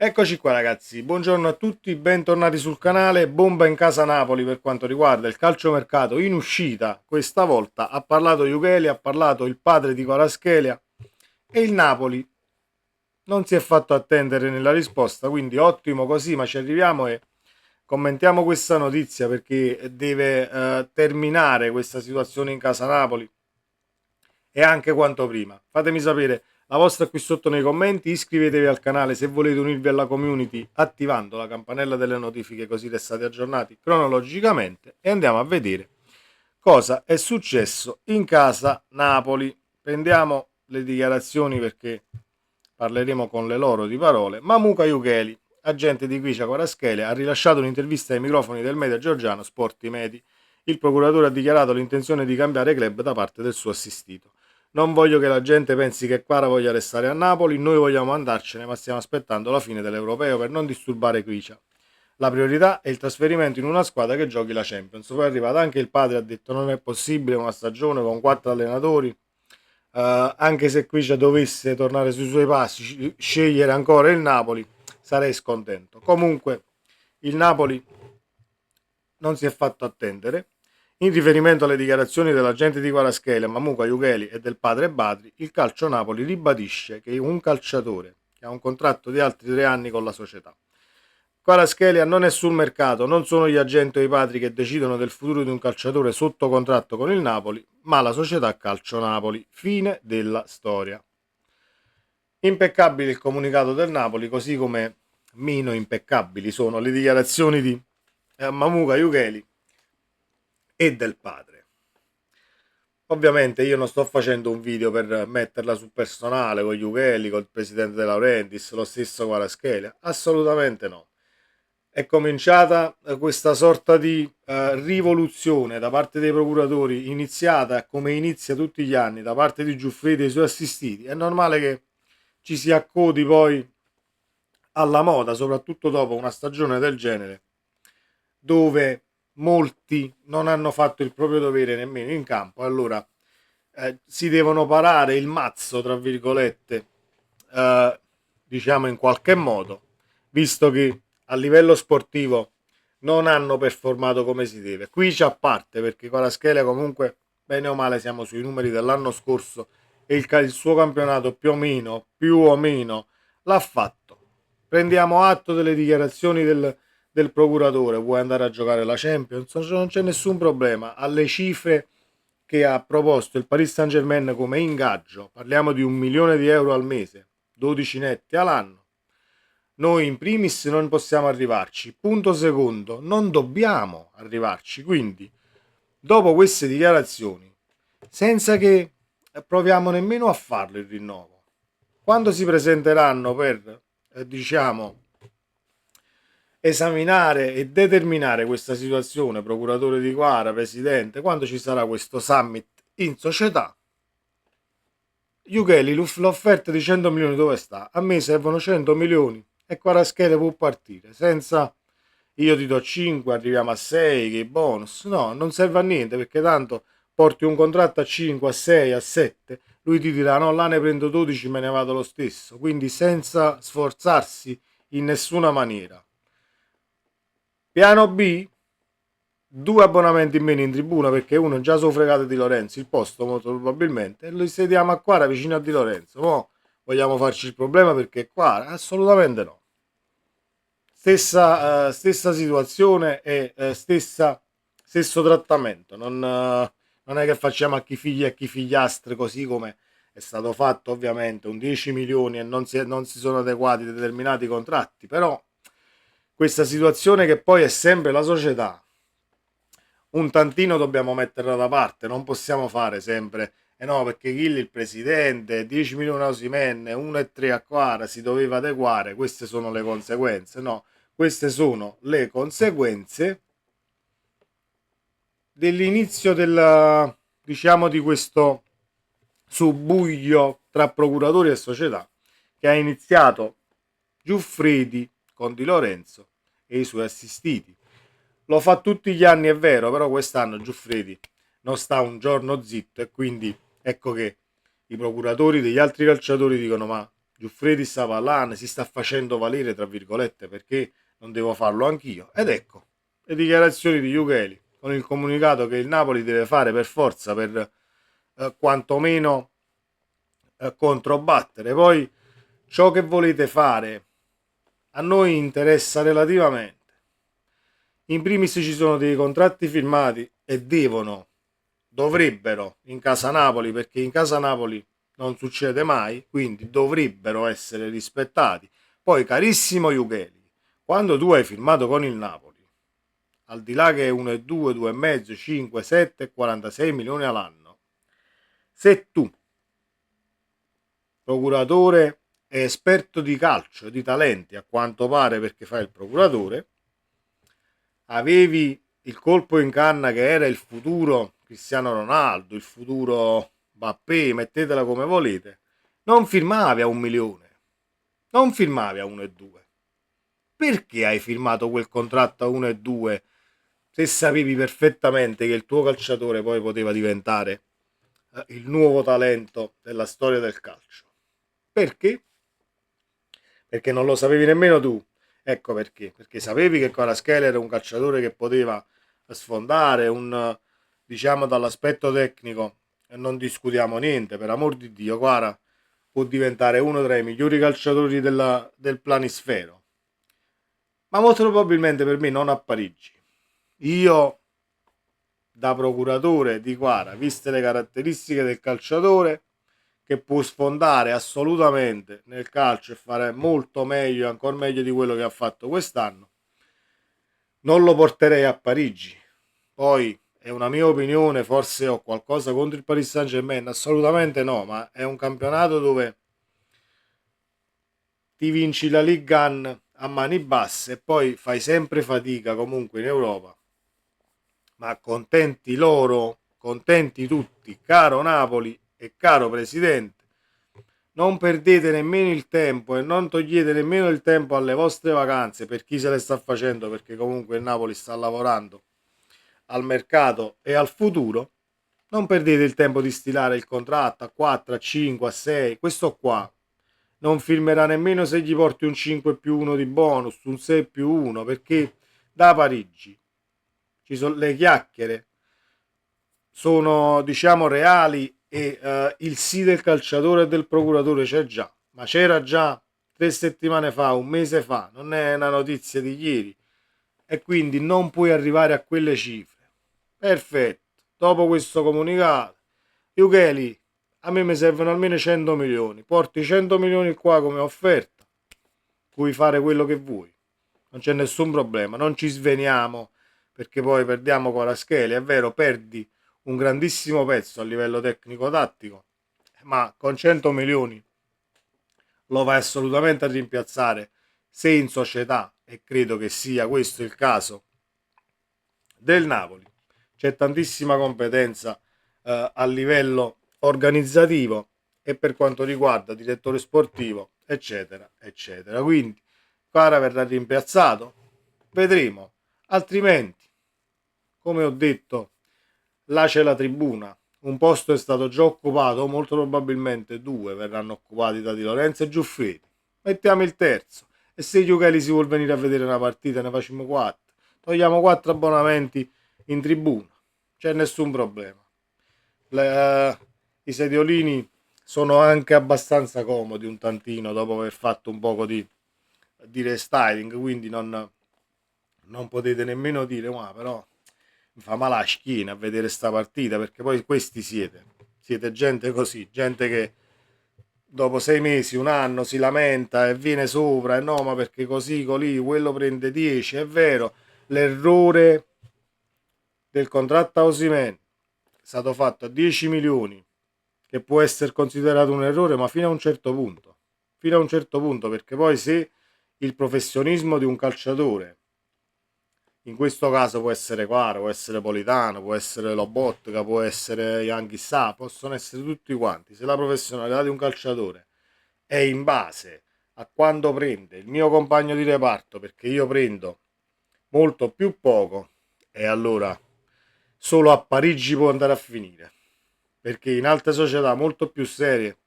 Eccoci qua ragazzi, buongiorno a tutti, bentornati sul canale. Bomba in casa Napoli per quanto riguarda il calciomercato in uscita. Questa volta ha parlato Jukeli, ha parlato il padre di Kvaratskhelia e il Napoli non si è fatto attendere nella risposta, quindi ottimo così, ma ci arriviamo e commentiamo questa notizia perché deve terminare questa situazione in casa Napoli e anche quanto prima. Fatemi sapere la vostra qui sotto nei commenti, iscrivetevi al canale se volete unirvi alla community attivando la campanella delle notifiche così restate aggiornati cronologicamente e andiamo a vedere cosa è successo in casa Napoli. Prendiamo le dichiarazioni perché parleremo con le loro di parole. Mamuka Jukeli, agente di Kvicha Kvaratskhelia, ha rilasciato un'intervista ai microfoni del media georgiano Sporti Medi. Il procuratore ha dichiarato l'intenzione di cambiare club da parte del suo assistito. Non voglio che la gente pensi che Quara voglia restare a Napoli, noi vogliamo andarcene, ma stiamo aspettando la fine dell'Europeo per non disturbare Kvicha. La priorità è il trasferimento in una squadra che giochi la Champions. Poi è arrivato anche il padre, ha detto non è possibile una stagione con 4 allenatori, anche se Kvicha dovesse tornare sui suoi passi, scegliere ancora il Napoli, sarei scontento. Comunque il Napoli non si è fatto attendere. In riferimento alle dichiarazioni dell'agente di Kvaratskhelia, Mamuka Jukeli e del padre Badri, il Calcio Napoli ribadisce che un calciatore che ha un contratto di altri 3 anni con la società. Kvaratskhelia non è sul mercato, non sono gli agenti o i padri che decidono del futuro di un calciatore sotto contratto con il Napoli, ma la società Calcio Napoli. Fine della storia. Impeccabile il comunicato del Napoli, così come meno impeccabili sono le dichiarazioni di Mamuka Jukeli e del padre. Ovviamente io non sto facendo un video per metterla sul personale con Jukeli, col presidente De Laurentiis, lo stesso Kvaratskhelia, assolutamente no. È cominciata questa sorta di rivoluzione da parte dei procuratori, iniziata come inizia tutti gli anni da parte di Giuffredi e i suoi assistiti. È normale che ci si accodi poi alla moda, soprattutto dopo una stagione del genere, dove molti non hanno fatto il proprio dovere nemmeno in campo. Allora si devono parare il mazzo, tra virgolette, eh, diciamo in qualche modo, visto che a livello sportivo non hanno performato come si deve. Qui c'è a parte perché Kvaratskhelia comunque bene o male siamo sui numeri dell'anno scorso e il suo campionato più o meno l'ha fatto. Prendiamo atto delle dichiarazioni del procuratore, vuoi andare a giocare la Champions? Non c'è nessun problema. Alle cifre che ha proposto il Paris Saint-Germain come ingaggio, parliamo di 1 milione di euro al mese, 12 netti all'anno. Noi in primis non possiamo arrivarci. Punto secondo, non dobbiamo arrivarci. Quindi, dopo queste dichiarazioni, senza che proviamo nemmeno a farlo il rinnovo, quando si presenteranno per, diciamo, esaminare e determinare questa situazione, procuratore di Quara, presidente, quando ci sarà questo summit in società, Jukeli l'offerta di 100 milioni dove sta? A me servono 100 milioni e Kvaratskhelia può partire senza io ti do 5, arriviamo a 6, che bonus. No, non serve a niente perché tanto porti un contratto a 5, a 6, a 7, lui ti dirà no, là ne prendo 12, me ne vado lo stesso, quindi senza sforzarsi in nessuna maniera. Piano B, 2 abbonamenti in meno in tribuna perché uno è già sofregato di Lorenzo, il posto molto probabilmente, e lo sediamo a Quara vicino a Di Lorenzo. Mo vogliamo farci il problema perché Quara? Assolutamente no. Stessa situazione e stesso trattamento. Non è che facciamo a chi figli e a chi figliastre così come è stato fatto ovviamente un 10 milioni e non si sono adeguati determinati contratti, però questa situazione che poi è sempre la società un tantino dobbiamo metterla da parte, non possiamo fare sempre, eh no, perché Kill il presidente, 10 milioni a Osimhen, 1,3 a Quara, si doveva adeguare, queste sono le conseguenze, no, queste sono le conseguenze dell'inizio del, diciamo, di questo subbuglio tra procuratori e società che ha iniziato Giuffredi con Di Lorenzo e i suoi assistiti. Lo fa tutti gli anni, è vero, però quest'anno Giuffredi non sta un giorno zitto e quindi ecco che i procuratori degli altri calciatori dicono ma Giuffredi sta parlando, si sta facendo valere, tra virgolette, perché non devo farlo anch'io. Ed ecco, le dichiarazioni di Jukeli con il comunicato che il Napoli deve fare per forza per quantomeno controbattere. Poi ciò che volete fare a noi interessa relativamente. In primis ci sono dei contratti firmati e dovrebbero in casa Napoli, perché in casa Napoli non succede mai, quindi dovrebbero essere rispettati. Poi, carissimo Jukeli, quando tu hai firmato con il Napoli, al di là che è 1,2, 2,5, 5, 7 e 46 milioni all'anno, se tu, procuratore e esperto di calcio, di talenti, a quanto pare perché fai il procuratore, avevi il colpo in canna che era il futuro Cristiano Ronaldo, il futuro Mbappé, mettetela come volete, non firmavi a 1 milione, non firmavi a 1,2. Perché hai firmato quel contratto a 1,2 se sapevi perfettamente che il tuo calciatore poi poteva diventare il nuovo talento della storia del calcio? Perché? Perché non lo sapevi nemmeno tu. Ecco perché. Perché sapevi che Kvaratskhelia era un calciatore che poteva sfondare, diciamo dall'aspetto tecnico, e non discutiamo niente, per amor di Dio, Kvara può diventare uno tra i migliori calciatori del planisfero. Ma molto probabilmente per me non a Parigi. Io, da procuratore di Kvara, viste le caratteristiche del calciatore, che può sfondare assolutamente nel calcio e fare molto meglio, ancora meglio di quello che ha fatto quest'anno, non lo porterei a Parigi. Poi è una mia opinione, forse ho qualcosa contro il Paris Saint-Germain, assolutamente no, ma è un campionato dove ti vinci la Ligue 1 a mani basse e poi fai sempre fatica comunque in Europa. Ma contenti loro, contenti tutti, caro Napoli e caro Presidente. Non perdete nemmeno il tempo e non togliete nemmeno il tempo alle vostre vacanze per chi se le sta facendo, perché comunque il Napoli sta lavorando al mercato e al futuro. Non perdete il tempo di stilare il contratto a 4, a 5, a 6. Questo qua non firmerà nemmeno se gli porti un 5 più 1 di bonus, un 6 più 1, perché da Parigi ci sono le chiacchiere, sono diciamo reali e il sì del calciatore e del procuratore c'è già, ma c'era già 3 settimane fa, un mese fa, non è una notizia di ieri, e quindi non puoi arrivare a quelle cifre. Perfetto, dopo questo comunicato, Jukeli, a me mi servono almeno 100 milioni, porti 100 milioni qua come offerta, puoi fare quello che vuoi, non c'è nessun problema, non ci sveniamo perché poi perdiamo con la Kvaratskhelia, è vero, perdi un grandissimo pezzo a livello tecnico-tattico, ma con 100 milioni lo vai assolutamente a rimpiazzare se in società, e credo che sia questo il caso del Napoli. C'è tantissima competenza a livello organizzativo e per quanto riguarda direttore sportivo, eccetera, eccetera. Quindi Kvara verrà rimpiazzato, vedremo, altrimenti, come ho detto, là c'è la tribuna, un posto è stato già occupato, molto probabilmente due verranno occupati da Di Lorenzo e Giuffredi. Mettiamo il terzo. E se Jukeli si vuol venire a vedere una partita, ne facciamo 4. Togliamo 4 abbonamenti in tribuna. C'è nessun problema. I sediolini sono anche abbastanza comodi un tantino dopo aver fatto un poco di restyling, quindi non potete nemmeno dire, ma però mi fa male la schiena a vedere sta partita, perché poi questi siete gente così, gente che dopo 6 mesi, un anno si lamenta e viene sopra, e no, ma perché così, colì, quello prende 10, è vero, l'errore del contratto a Osimhen è stato fatto a 10 milioni, che può essere considerato un errore, ma fino a un certo punto, fino a un certo punto, perché poi se il professionismo di un calciatore, in questo caso può essere Quaro, può essere Politano, può essere Lobotka, può essere Young Sa, possono essere tutti quanti. Se la professionalità di un calciatore è in base a quando prende il mio compagno di reparto, perché io prendo molto più poco, e allora solo a Parigi può andare a finire, perché in altre società molto più serie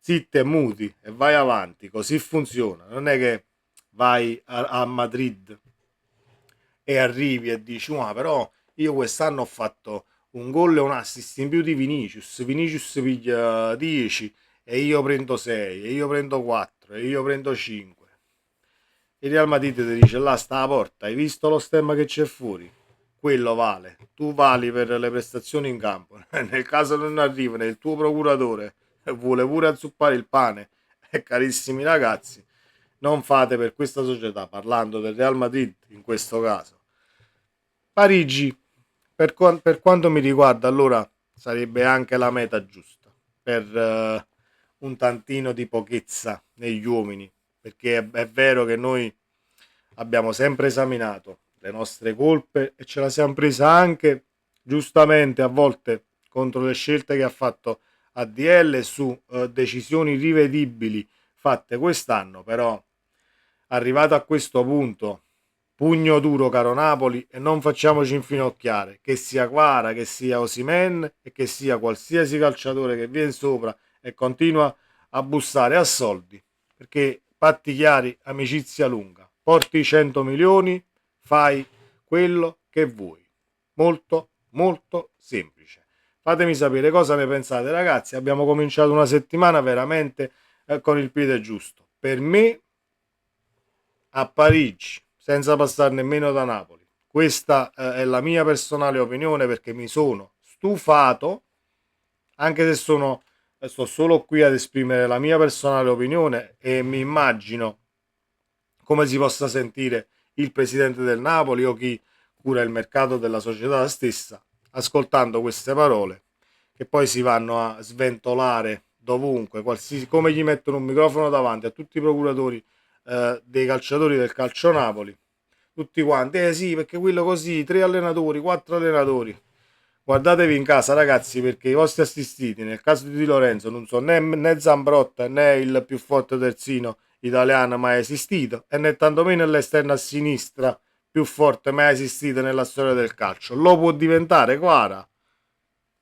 zitti e muti e vai avanti, così funziona. Non è che vai a Madrid e arrivi e dici, ma però io quest'anno ho fatto un gol e un assist in più di Vinicius, Vinicius piglia 10 e io prendo 6 e io prendo 4 e io prendo 5. Il Real Madrid ti dice, là sta la porta, hai visto lo stemma che c'è fuori? Quello vale, tu vali per le prestazioni in campo. Nel caso non arriva il tuo procuratore vuole pure azzuppare il pane, carissimi ragazzi, non fate per questa società, parlando del Real Madrid in questo caso. Parigi, per quanto mi riguarda, allora sarebbe anche la meta giusta per un tantino di pochezza negli uomini, perché è vero che noi abbiamo sempre esaminato le nostre colpe e ce la siamo presa anche giustamente a volte contro le scelte che ha fatto ADL su decisioni rivedibili fatte quest'anno, però arrivato a questo punto, pugno duro caro Napoli e non facciamoci infinocchiare, che sia Kvara, che sia Osimhen e che sia qualsiasi calciatore che viene sopra e continua a bussare a soldi, perché patti chiari, amicizia lunga, porti 100 milioni, fai quello che vuoi, molto molto semplice. Fatemi sapere cosa ne pensate ragazzi, abbiamo cominciato una settimana veramente con il piede giusto. Per me a Parigi, senza passare nemmeno da Napoli. Questa è la mia personale opinione perché mi sono stufato, anche se sto solo qui ad esprimere la mia personale opinione e mi immagino come si possa sentire il presidente del Napoli o chi cura il mercato della società stessa ascoltando queste parole che poi si vanno a sventolare dovunque, qualsiasi, come gli mettono un microfono davanti a tutti i procuratori dei calciatori del calcio Napoli, tutti quanti, eh sì, perché quello così, 3 allenatori, 4 allenatori. Guardatevi in casa, ragazzi, perché i vostri assistiti, nel caso di Di Lorenzo, non sono né Zambrotta né il più forte terzino italiano mai esistito, e né tantomeno l'esterno a sinistra più forte mai esistito nella storia del calcio. Lo può diventare, Quara?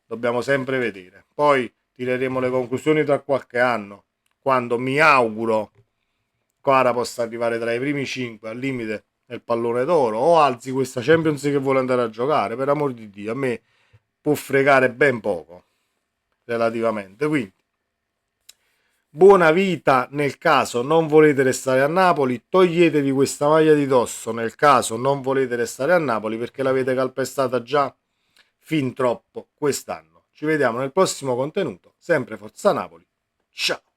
Dobbiamo sempre vedere. Poi tireremo le conclusioni tra qualche anno, quando mi auguro Quara possa arrivare tra i primi 5 al limite del pallone d'oro o alzi questa Champions che vuole andare a giocare, per amor di Dio, a me può fregare ben poco relativamente. Quindi buona vita nel caso non volete restare a Napoli, toglietevi questa maglia di dosso nel caso non volete restare a Napoli perché l'avete calpestata già fin troppo quest'anno. Ci vediamo nel prossimo contenuto, sempre Forza Napoli. Ciao!